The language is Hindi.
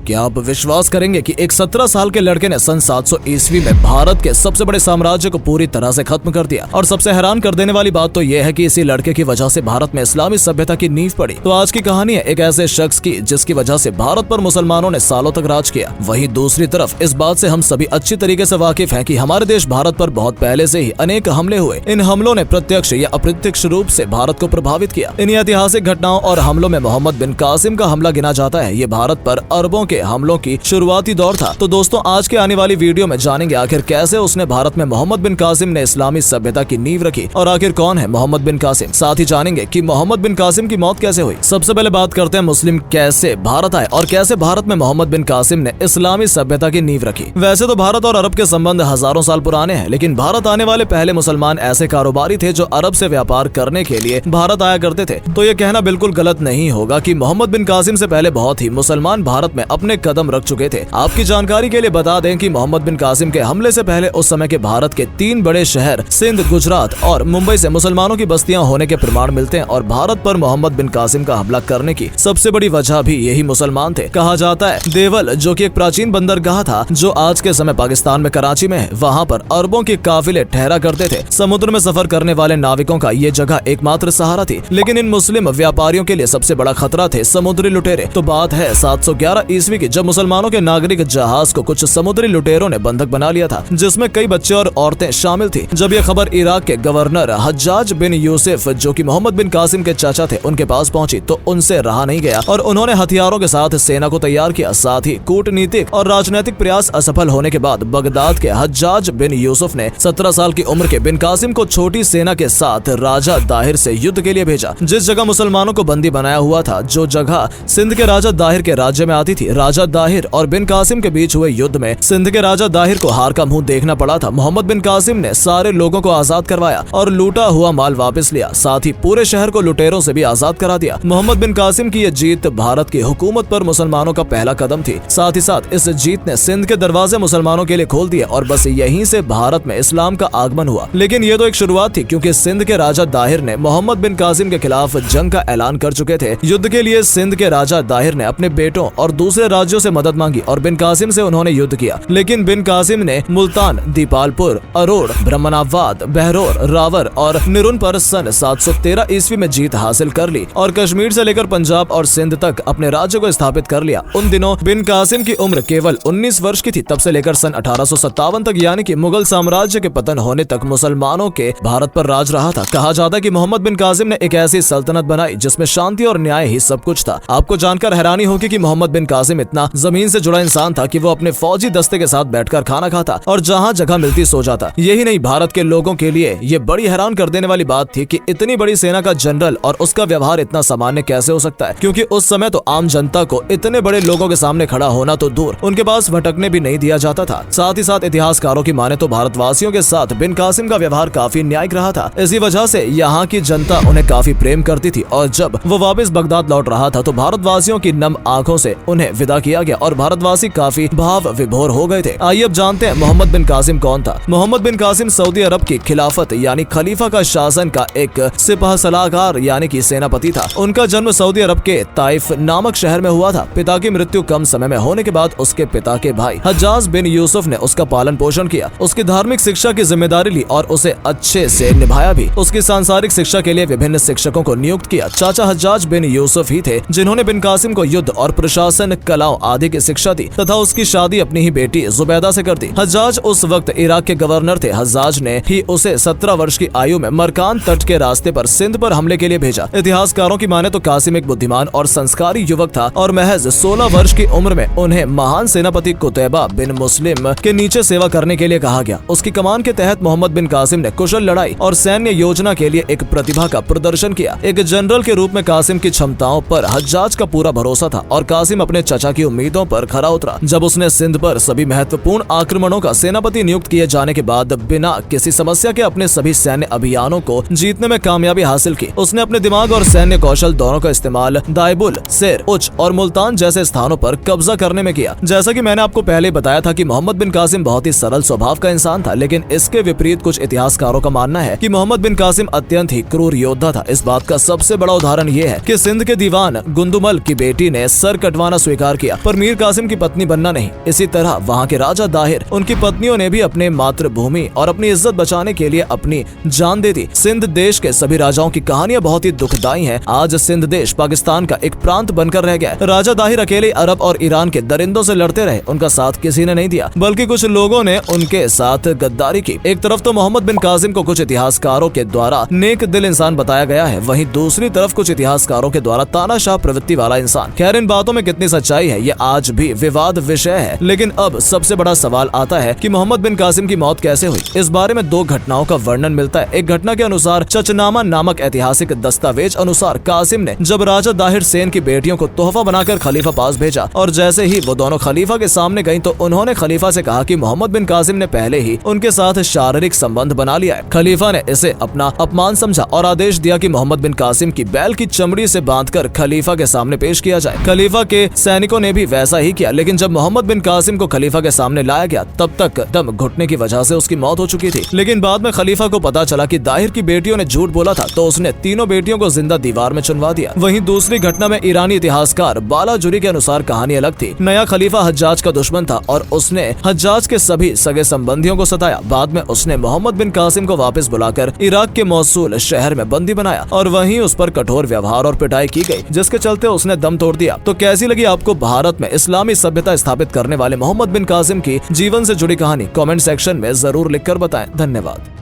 क्या आप विश्वास करेंगे कि एक 17 साल के लड़के ने सन 700 ईस्वी में भारत के सबसे बड़े साम्राज्य को पूरी तरह से खत्म कर दिया। और सबसे हैरान कर देने वाली बात तो यह है कि इसी लड़के की वजह से भारत में इस्लामी सभ्यता की नींव पड़ी। तो आज की कहानी है एक ऐसे शख्स की जिसकी वजह से भारत पर मुसलमानों ने सालों तक राज किया। वहीं दूसरी तरफ इस बात से हम सभी अच्छी तरीके से वाकिफ हैं कि हमारे देश भारत पर बहुत पहले से ही अनेक हमले हुए। इन हमलों ने प्रत्यक्ष या अप्रत्यक्ष रूप से भारत को प्रभावित किया। इन ऐतिहासिक घटनाओं और हमलों में मोहम्मद बिन कासिम का हमला गिना जाता है। ये भारत पर अरबों के हमलों की शुरुआती दौर था। तो दोस्तों, आज के आने वाली वीडियो में जानेंगे आखिर कैसे उसने भारत में मोहम्मद बिन कासिम ने इस्लामी सभ्यता की नींव रखी और आखिर कौन है मोहम्मद बिन कासिम। साथ ही जानेंगे कि मोहम्मद बिन कासिम की मौत कैसे हुई। सबसे पहले बात करते हैं मुस्लिम कैसे भारत आए और कैसे भारत में मोहम्मद बिन कासिम ने इस्लामी सभ्यता की नींव रखी। वैसे तो भारत और अरब के संबंध हजारों साल पुराने हैं, लेकिन भारत आने वाले पहले मुसलमान ऐसे कारोबारी थे जो अरब से व्यापार करने के लिए भारत आया करते थे। तो ये कहना बिल्कुल गलत नहीं होगा कि मोहम्मद बिन कासिम से पहले बहुत ही मुसलमान भारत में अपने कदम रख चुके थे। आपकी जानकारी के लिए बता दें कि मोहम्मद बिन कासिम के हमले से पहले उस समय के भारत के 3 बड़े शहर सिंध, गुजरात और मुंबई से मुसलमानों की बस्तियां होने के प्रमाण मिलते हैं। और भारत पर मोहम्मद बिन कासिम का हमला करने की सबसे बड़ी वजह भी यही मुसलमान थे। कहा जाता है देवल, जो कि एक प्राचीन बंदरगाह था जो आज के समय पाकिस्तान में कराची में है, वहाँ पर अरबों के काफिले ठहरा करते थे। समुद्र में सफर करने वाले नाविकों का ये जगह एकमात्र सहारा थी। लेकिन इन मुस्लिम व्यापारियों के लिए सबसे बड़ा खतरा थे समुद्री लुटेरे। तो बात है 711 ईस्वी की, जब मुसलमानों के नागरिक जहाज को कुछ समुद्री लुटेरों ने बंधक बना लिया था, जिसमें कई बच्चे और औरतें शामिल थी। जब यह खबर इराक के गवर्नर हज्जाज बिन यूसुफ, जो कि मोहम्मद बिन कासिम के चाचा थे, उनके पास पहुंची तो उनसे रहा नहीं गया और उन्होंने हथियारों के साथ सेना को तैयार किया। साथ ही कूटनीतिक और राजनीतिक प्रयास असफल होने के बाद बगदाद के हज्जाज बिन यूसुफ ने 17 साल की उम्र के बिन कासिम को छोटी सेना के साथ राजा दाहिर से युद्ध के लिए भेजा। जिस जगह मुसलमानों को बंदी बनाया हुआ था, जो जगह सिंध के राजा दाहिर के राज्य में आती थी, राजा दाहिर और बिन कासिम के बीच हुए युद्ध में सिंध के राजा दाहिर को हार का मुंह देखना पड़ा था। मोहम्मद बिन कासिम ने सारे लोगों को आजाद करवाया और लूटा हुआ माल वापस लिया। साथ ही पूरे शहर को लुटेरों से भी आजाद करा दिया। मोहम्मद बिन कासिम की यह जीत भारत की हुकूमत पर मुसलमानों का पहला कदम थी। साथ ही साथ इस जीत ने सिंध के दरवाजे मुसलमानों के लिए खोल दिए और बस यहीं से भारत में इस्लाम का आगमन हुआ। लेकिन ये तो एक शुरुआत थी, क्योंकि सिंध के राजा दाहिर ने मोहम्मद बिन कासिम के खिलाफ जंग का ऐलान कर चुके थे। युद्ध के लिए सिंध के राजा दाहिर ने अपने बेटों और दूसरे राज्यों से मदद मांगी और बिन कासिम से उन्होंने युद्ध किया। लेकिन बिन कासिम ने मुल्तान, दीपालपुर, अरोड़, ब्रह्मनाबाद, बहरोर, रावर और निरुन पर सन 713 ईस्वी में जीत हासिल कर ली और कश्मीर से लेकर पंजाब और सिंध तक अपने राज्य को स्थापित कर लिया। उन दिनों बिन कासिम की उम्र केवल 19 वर्ष की थी। तब से लेकर सन 1857 तक, यानी कि मुगल साम्राज्य के पतन होने तक, मुसलमानों के भारत पर राज रहा था। कहा जाता है कि मोहम्मद बिन कासिम ने एक ऐसी सल्तनत बनाई जिसमें शांति और न्याय ही सब कुछ था। आपको जानकर हैरानी होगी कि मोहम्मद बिन कासिम इतना जमीन से जुड़ा इंसान था कि वो अपने फौजी दस्ते के साथ बैठकर खाना खाता और जहाँ जगह मिलती सो जाता। यही नहीं, भारत के लोगों के लिए ये बड़ी हैरान कर देने वाली बात थी कि इतनी बड़ी सेना का जनरल और उसका व्यवहार इतना सामान्य कैसे हो सकता है, क्योंकि उस समय तो आम जनता को इतने बड़े लोगों के सामने खड़ा होना तो दूर, उनके पास भटकने भी नहीं दिया जाता था। साथ ही साथ इतिहासकारों की माने तो भारतवासियों के साथ बिन कासिम का व्यवहार काफी न्यायिक रहा था। इसी वजह से यहाँ की जनता उन्हें काफी प्रेम करती थी और जब वो वापस बगदाद लौट रहा था तो भारतवासियों की नम आंखों से उन्हें विदा किया गया और भारतवासी काफी भाव विभोर हो गए थे। आइए अब जानते हैं मोहम्मद बिन कासिम कौन था। मोहम्मद बिन कासिम सऊदी अरब की खिलाफत यानी खलीफा का शासन का एक सिपाह सलाहकार यानी कि सेनापति था। उनका जन्म सऊदी अरब के ताइफ नामक शहर में हुआ था। पिता की मृत्यु कम समय में होने के बाद उसके पिता के भाई हज्जाज बिन यूसुफ ने उसका पालन पोषण किया, उसकी धार्मिक शिक्षा की जिम्मेदारी ली और उसे अच्छे से निभाया भी। उसकी सांसारिक शिक्षा के लिए विभिन्न शिक्षकों को नियुक्त किया। चाचा हज्जाज बिन यूसुफ ही थे जिन्होंने बिन कासिम को युद्ध और प्रशासन कलाओं आदि की शिक्षा दी तथा उसकी शादी अपनी ही बेटी जुबैदा से कर दी। हज्जाज उस वक्त इराक के गवर्नर थे। हज्जाज ने ही उसे 17 वर्ष की आयु में मरकान तट के रास्ते पर सिंध पर हमले के लिए भेजा। इतिहासकारों की माने तो कासिम एक बुद्धिमान और संस्कारी युवक था और महज 16 वर्ष की उम्र में उन्हें महान सेनापति कुतैबा बिन मुस्लिम के नीचे सेवा करने के लिए कहा गया। उसकी कमान के तहत मोहम्मद बिन कासिम ने कुशल लड़ाई और सैन्य योजना के लिए एक प्रतिभा का प्रदर्शन किया। एक जनरल के रूप में कासिम की क्षमताओं पर हज्जाज का पूरा भरोसा था और कासिम अपने चचा की उम्मीदों पर खरा उतरा। जब उसने सिंध पर सभी महत्वपूर्ण आक्रमणों का सेनापति नियुक्त किए जाने के बाद बिना किसी समस्या के अपने सभी सैन्य अभियानों को जीतने में कामयाबी हासिल की। उसने अपने दिमाग और सैन्य कौशल दोनों का इस्तेमाल दाइबुल, सेर, उच और मुल्तान जैसे स्थानों पर कब्जा करने में किया। जैसा कि मैंने आपको पहले बताया था कि मोहम्मद बिन कासिम बहुत ही सरल स्वभाव का इंसान था, लेकिन इसके विपरीत कुछ इतिहासकारों का मानना है कि मोहम्मद बिन कासिम अत्यंत ही क्रूर योद्धा था। इस बात का सबसे बड़ा उदाहरण ये है कि सिंध के दीवान गुंदुमल की बेटी ने सर कटवाना स्वीकार स्वीकार किया, पर मीर कासिम की पत्नी बनना नहीं। इसी तरह वहाँ के राजा दाहिर, उनकी पत्नियों ने भी अपने मातृभूमि और अपनी इज्जत बचाने के लिए अपनी जान दे दी। सिंध देश के सभी राजाओं की कहानियां बहुत ही दुखदाई हैं। आज सिंध देश पाकिस्तान का एक प्रांत बनकर रह गया। राजा दाहिर अकेले अरब और ईरान के दरिंदों से लड़ते रहे, उनका साथ किसी ने नहीं दिया, बल्कि कुछ लोगों ने उनके साथ गद्दारी की। एक तरफ तो मोहम्मद बिन कासिम को कुछ इतिहासकारों के द्वारा नेक दिल इंसान बताया गया है, वहीं दूसरी तरफ कुछ इतिहासकारों के द्वारा तानाशाह प्रवृत्ति वाला इंसान। खैर, इन बातों में कितनी सच्चाई है ये आज भी विवाद विषय है, लेकिन अब सबसे बड़ा सवाल आता है कि मोहम्मद बिन कासिम की मौत कैसे हुई। इस बारे में दो घटनाओं का वर्णन मिलता है। एक घटना के अनुसार चचनामा नामक ऐतिहासिक दस्तावेज अनुसार कासिम ने जब राजा दाहिर सेन की बेटियों को तोहफा बनाकर खलीफा पास भेजा और जैसे ही वो दोनों खलीफा के सामने गईं तो उन्होंने खलीफा से कहा कि मोहम्मद बिन कासिम ने पहले ही उनके साथ शारीरिक संबंध बना लिया है। खलीफा ने इसे अपना अपमान समझा और आदेश दिया कि मोहम्मद बिन कासिम की बैल की चमड़ी से बांधकर खलीफा के सामने पेश किया जाए। खलीफा के सैनिकों ने भी वैसा ही किया, लेकिन जब मोहम्मद बिन कासिम को खलीफा के सामने लाया गया तब तक दम घुटने की वजह से उसकी मौत हो चुकी थी। लेकिन बाद में खलीफा को पता चला कि दाहिर की बेटियों ने झूठ बोला था, तो उसने तीनों बेटियों को जिंदा दीवार में चुनवा दिया। वहीं दूसरी घटना में ईरानी इतिहासकार बालाजुरी के अनुसार कहानी अलग थी। नया खलीफा हज्जाज का दुश्मन था और उसने हज्जाज के सभी सगे संबंधियों को सताया। बाद में उसने मोहम्मद बिन कासिम को वापस बुलाकर इराक के मौसूल शहर में बंदी बनाया और वहीं उस पर कठोर व्यवहार और पिटाई की गई, जिसके चलते उसने दम तोड़ दिया। तो कैसी लगी आपको भारत में इस्लामी सभ्यता स्थापित करने वाले मोहम्मद बिन कासिम की जीवन से जुड़ी कहानी? कमेंट सेक्शन में जरूर लिखकर बताएं। धन्यवाद।